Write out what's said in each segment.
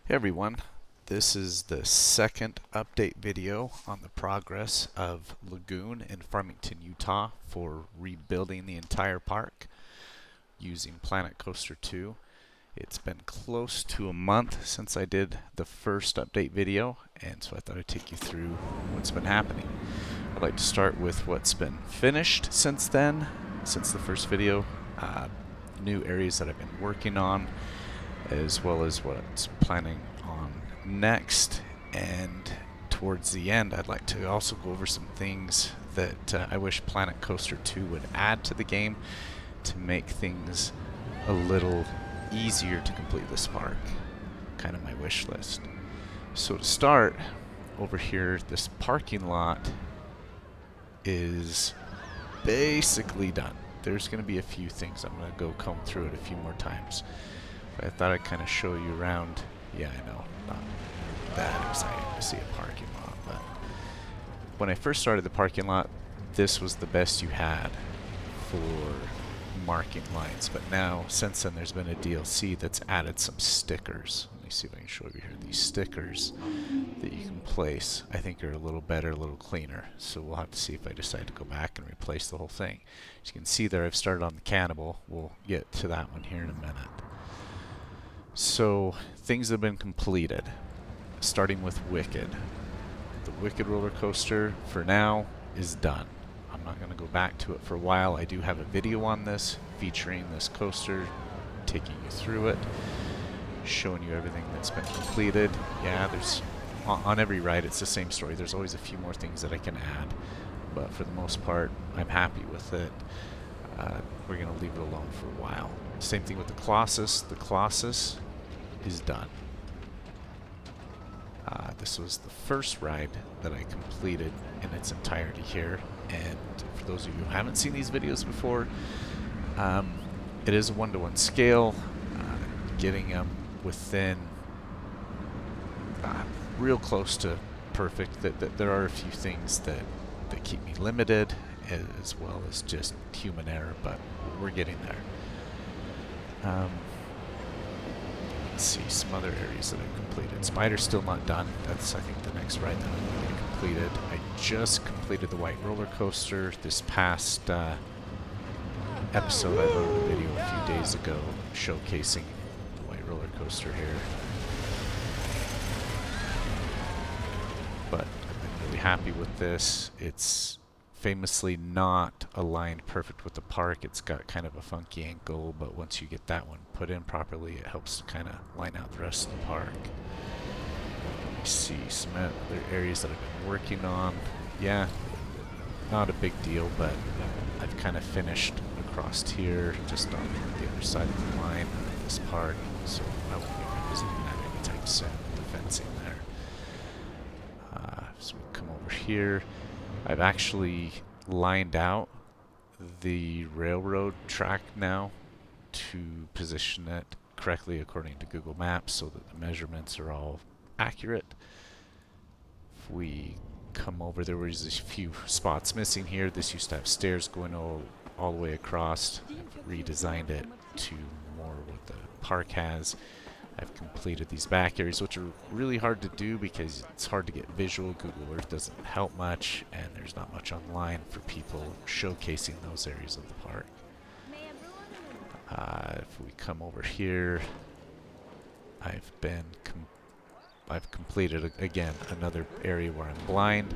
Hey everyone, this is the second update video on the progress of Lagoon in Farmington, Utah for rebuilding the entire park using Planet Coaster 2. It's been close to a month since I did the first update video, and so I thought I'd take you through what's been happening. I'd like to start with what's been finished since then, since the first video, new areas that I've been working on, as well as what's planning on next. And towards the end, I'd like to also go over some things that I wish Planet Coaster 2 would add to the game to make things a little easier to complete this park. Kind of my wish list. So to start, over here, this parking lot is basically done. There's going to be a few things. I'm going to go comb through it a few more times. I thought I'd kind of show you around. Yeah, I know, not that exciting to see a parking lot, but when I first started the parking lot, this was the best you had for marking lines. But now, since then, there's been a DLC that's added some stickers. Let me see if I can show you here. These stickers that you can place, I think, are a little better, a little cleaner. So we'll have to see if I decide to go back and replace the whole thing. As you can see there, I've started on the Cannibal. We'll get to that one here in a minute. So, things have been completed, starting with Wicked. The Wicked roller coaster, for now, is done. I'm not going to go back to it for a while. I do have a video on this, featuring this coaster, taking you through it, showing you everything that's been completed. Yeah, there's, on every ride, it's the same story. There's always a few more things that I can add, but for the most part, I'm happy with it. We're going to leave it alone for a while. Same thing with the Colossus. The Colossus is done. This was the first ride that I completed in its entirety here, and for those of you who haven't seen these videos before, it is a 1-to-1 scale, getting them within real close to perfect. That there are a few things that keep me limited, as well as just human error, but we're getting there. Let's see, some other areas that I've completed. Spider's still not done. That's, I think, the next ride that I'm going to get completed. I just completed the white roller coaster this past episode. I loaded a video a few days ago showcasing the white roller coaster here. But I've been really happy with this. It's famously not aligned perfect with the park. It's got kind of a funky angle, but once you get that one put in properly, it helps to kind of line out the rest of the park. Let me see some other areas that I've been working on. Yeah, not a big deal, but I've kind of finished across here, just on the other side of the line of this park, so I won't be revisiting that anytime soon, the fencing there. So we come over here. I've actually lined out the railroad track now to position it correctly according to Google Maps so that the measurements are all accurate. If we come over, there was a few spots missing here. This used to have stairs going all the way across. I've redesigned it to more what the park has. I've completed these back areas, which are really hard to do because it's hard to get visual. Google Earth doesn't help much, and there's not much online for people showcasing those areas of the park. If we come over here, I've completed again another area where I'm blind,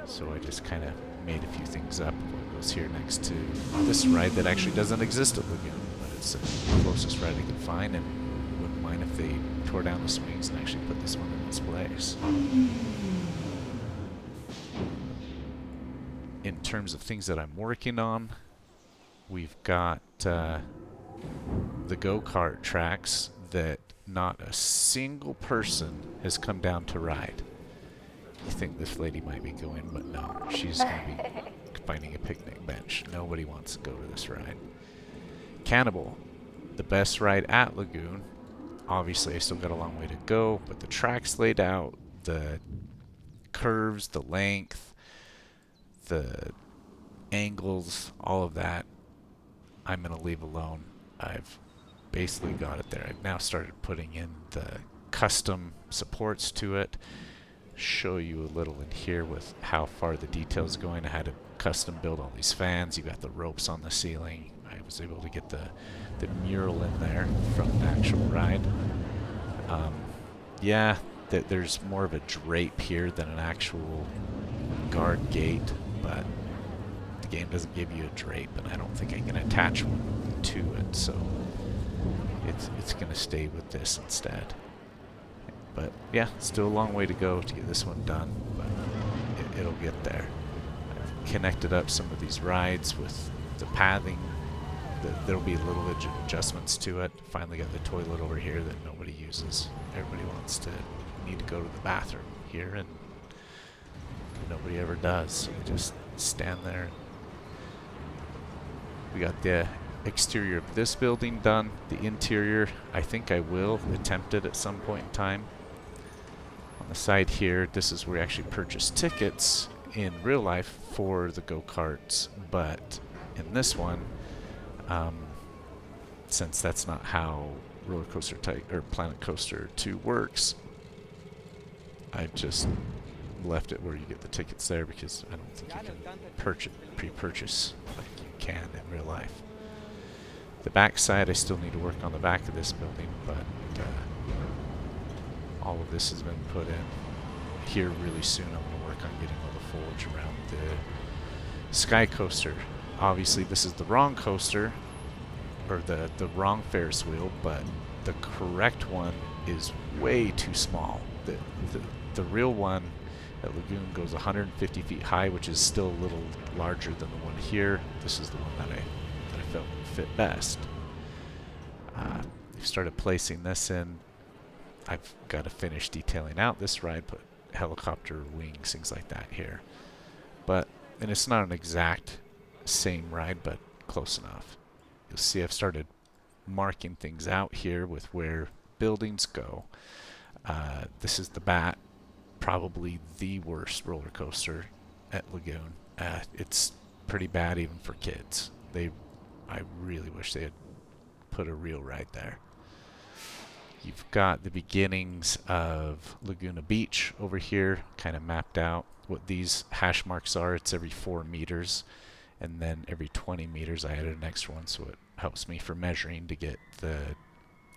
so I just kind of made a few things up. What goes here next to this ride that actually doesn't exist at Lagoon, but it's the closest ride I can find, and wouldn't mind if they tore down the swings and actually put this one in its place. In terms of things that I'm working on, we've got the go-kart tracks that not a single person has come down to ride. You think this lady might be going, but no, she's going to be finding a picnic bench. Nobody wants to go to this ride. Cannibal, the best ride at Lagoon. Obviously, I still got a long way to go, but the track's laid out, the curves, the length, the angles, all of that, I'm going to leave alone. I've basically got it there. I've now started putting in the custom supports to it. Show you a little in here with how far the details going. I had to custom build all these fans. You got the ropes on the ceiling. I was able to get the mural in there from the actual ride. Yeah, there's more of a drape here than an actual guard gate, but the game doesn't give you a drape, and I don't think I can attach one to it, so it's going to stay with this instead. But yeah, still a long way to go to get this one done, but it'll get there. I've connected up some of these rides with the pathing. There'll be little adjustments to it. Finally got the toilet over here that nobody uses. Everybody need to go to the bathroom here, and nobody ever does. So we just stand there. We got the exterior of this building done. The interior, I think I will attempt it at some point in time. On the side here, this is where we actually purchase tickets in real life for the go-karts, but in this one, since that's not how Roller Coaster or Planet Coaster 2 works, I've just left it where you get the tickets there, because I don't think you can pre-purchase like you can in real life. The back side, I still need to work on the back of this building, but all of this has been put in here really soon. I'm going to work on getting all the foliage around the Sky Coaster. Obviously, this is the wrong coaster, or the wrong Ferris wheel, but the correct one is way too small. The real one at Lagoon goes 150 feet high, which is still a little larger than the one here. This is the one that I felt would fit best. We've started placing this in. I've got to finish detailing out this ride, put helicopter wings, things like that here. And it's not an exact same ride, but close enough. You'll see I've started marking things out here with where buildings go. This is the Bat, probably the worst roller coaster at Lagoon. It's pretty bad even for kids. I really wish they had put a real ride there. You've got the beginnings of Laguna Beach over here, kind of mapped out. What these hash marks are, it's every 4 meters, and then every 20 meters I added an extra one, so it helps me for measuring to get the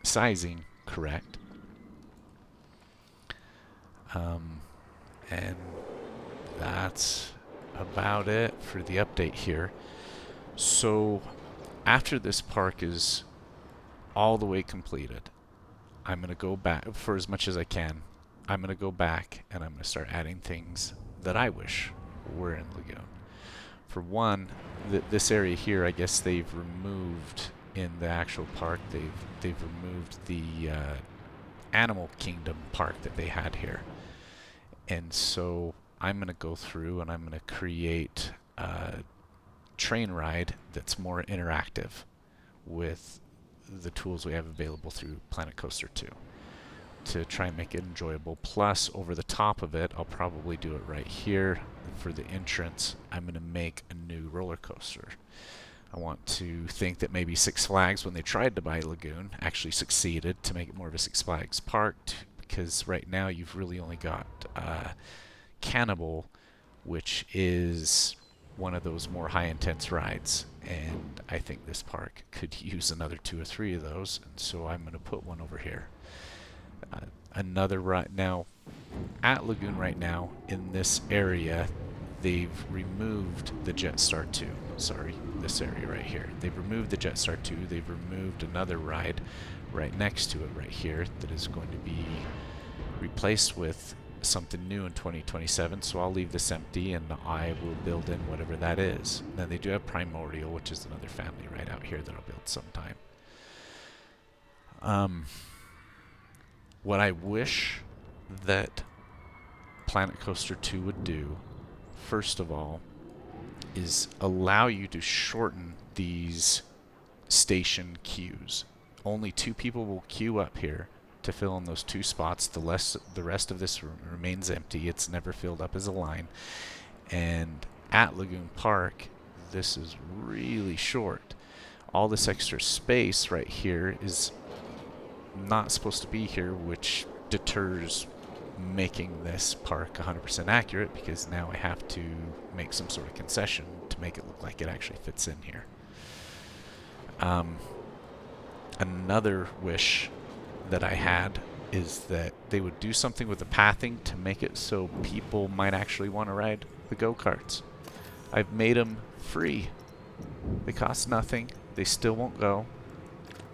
sizing correct. And that's about it for the update here. So after this park is all the way completed, I'm going to go back, for as much as I can, I'm going to go back and I'm going to start adding things that I wish were in Lagoon. For one, this area here, I guess they've removed in the actual park, they've removed the Animal Kingdom park that they had here. And so I'm going to go through and I'm going to create a train ride that's more interactive with the tools we have available through Planet Coaster 2 to try and make it enjoyable. Plus, over the top of it, I'll probably do it right here. For the entrance, I'm going to make a new roller coaster. I want to think that maybe Six Flags, when they tried to buy Lagoon, actually succeeded to make it more of a Six Flags park, because right now you've really only got Cannibal, which is one of those more high-intense rides, and I think this park could use another 2 or 3 of those, and so I'm going to put one over here. Another ride now at Lagoon right now in this area, they've removed the Jetstar 2. Sorry, this area right here. They've removed the Jetstar 2. They've removed another ride right next to it right here that is going to be replaced with something new in 2027. So I'll leave this empty and I will build in whatever that is. And then they do have Primordial, which is another family right out here that I'll build sometime. What I wish that Planet Coaster 2 would do, first of all, is allow you to shorten these station queues. Only 2 people will queue up here to fill in those 2 spots. The rest of this room remains empty. It's never filled up as a line. And at Lagoon Park, this is really short. All this extra space right here is not supposed to be here, which deters making this park 100% accurate, because now I have to make some sort of concession to make it look like it actually fits in here. Another wish that I had is that they would do something with the pathing to make it so people might actually want to ride the go-karts. I've made them free. They cost nothing. They still won't go.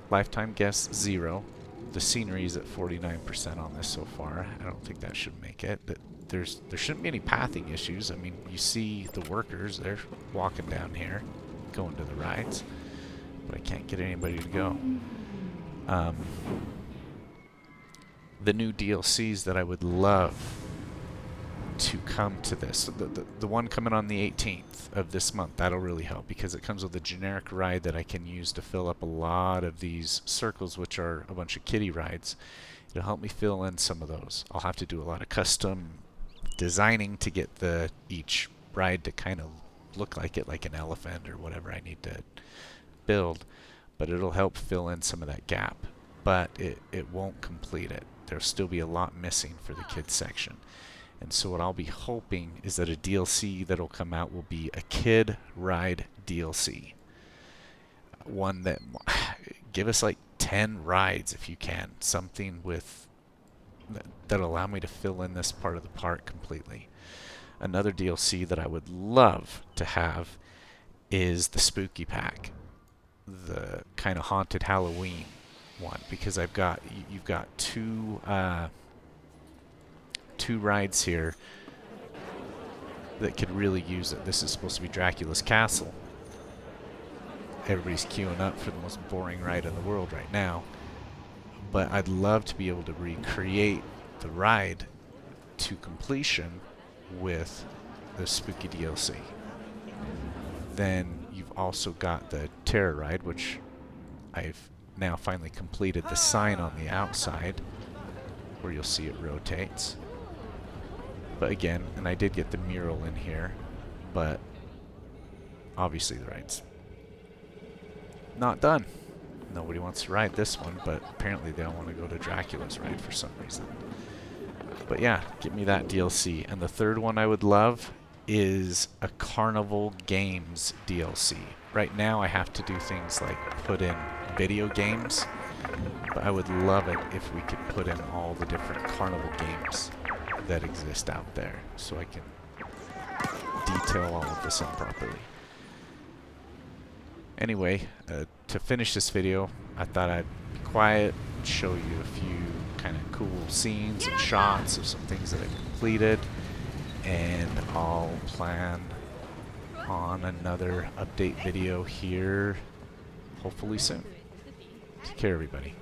Lifetime guest 0. The scenery is at 49% on this so far. I don't think that should make it. There shouldn't be any pathing issues. I mean, you see the workers, they're walking down here, going to the rides, but I can't get anybody to go. The new DLCs that I would love to come to this, the one coming on the 18th of this month, that'll really help, because it comes with a generic ride that I can use to fill up a lot of these circles, which are a bunch of kiddie rides. It'll help me fill in some of those. I'll have to do a lot of custom designing to get each ride to kind of look like it, like an elephant or whatever I need to build, but it'll help fill in some of that gap. But it won't complete it. There'll still be a lot missing for the kids section. And so what I'll be hoping is that a DLC that'll come out will be a kid ride DLC. One that, give us like 10 rides if you can. Something with that'll allow me to fill in this part of the park completely. Another DLC that I would love to have is the Spooky Pack. The kind of haunted Halloween one, because you've got two rides here that could really use it. This is supposed to be Dracula's Castle. Everybody's queuing up for the most boring ride in the world right now, but I'd love to be able to recreate the ride to completion with the spooky DLC. Then you've also got the Terror ride, which I've now finally completed the sign on the outside where you'll see it rotates. But again, and I did get the mural in here, but obviously the ride's not done. Nobody wants to ride this one, but apparently they don't want to go to Dracula's ride for some reason. But yeah, give me that DLC. And the third one I would love is a Carnival Games DLC. Right now I have to do things like put in video games, but I would love it if we could put in all the different Carnival games that exist out there, so I can detail all of this in properly. Anyway, to finish this video, I thought I'd be quiet and show you a few kind of cool scenes and shots of some things that I've completed, and I'll plan on another update video here hopefully soon. Take care, everybody.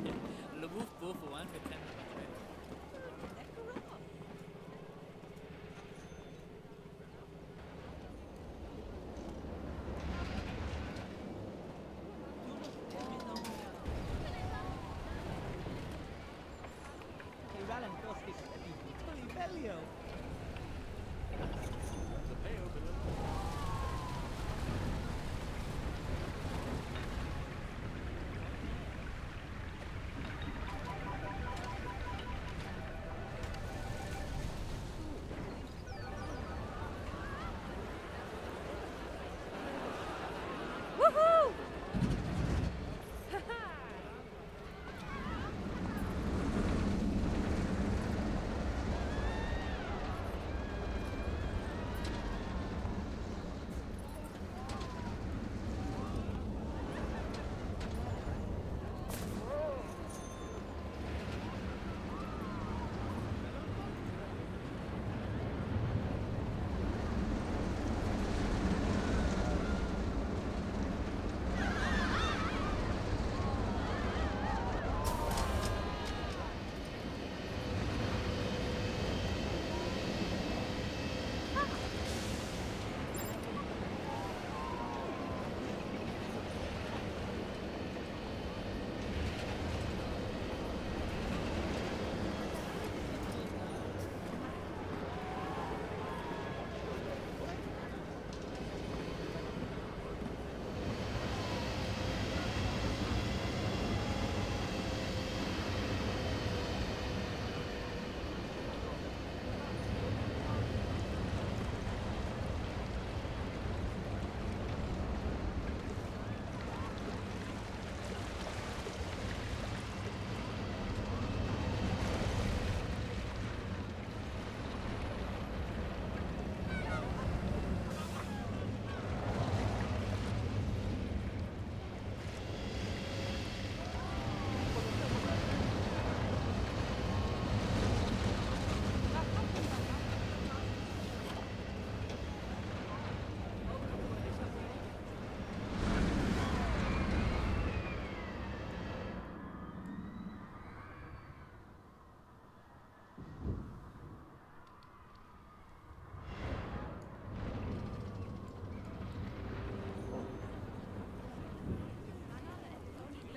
Remove both for one for 10 minutes, right? Che rallentò sto livello! Woohoo!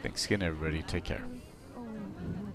Thanks again, everybody. Take care.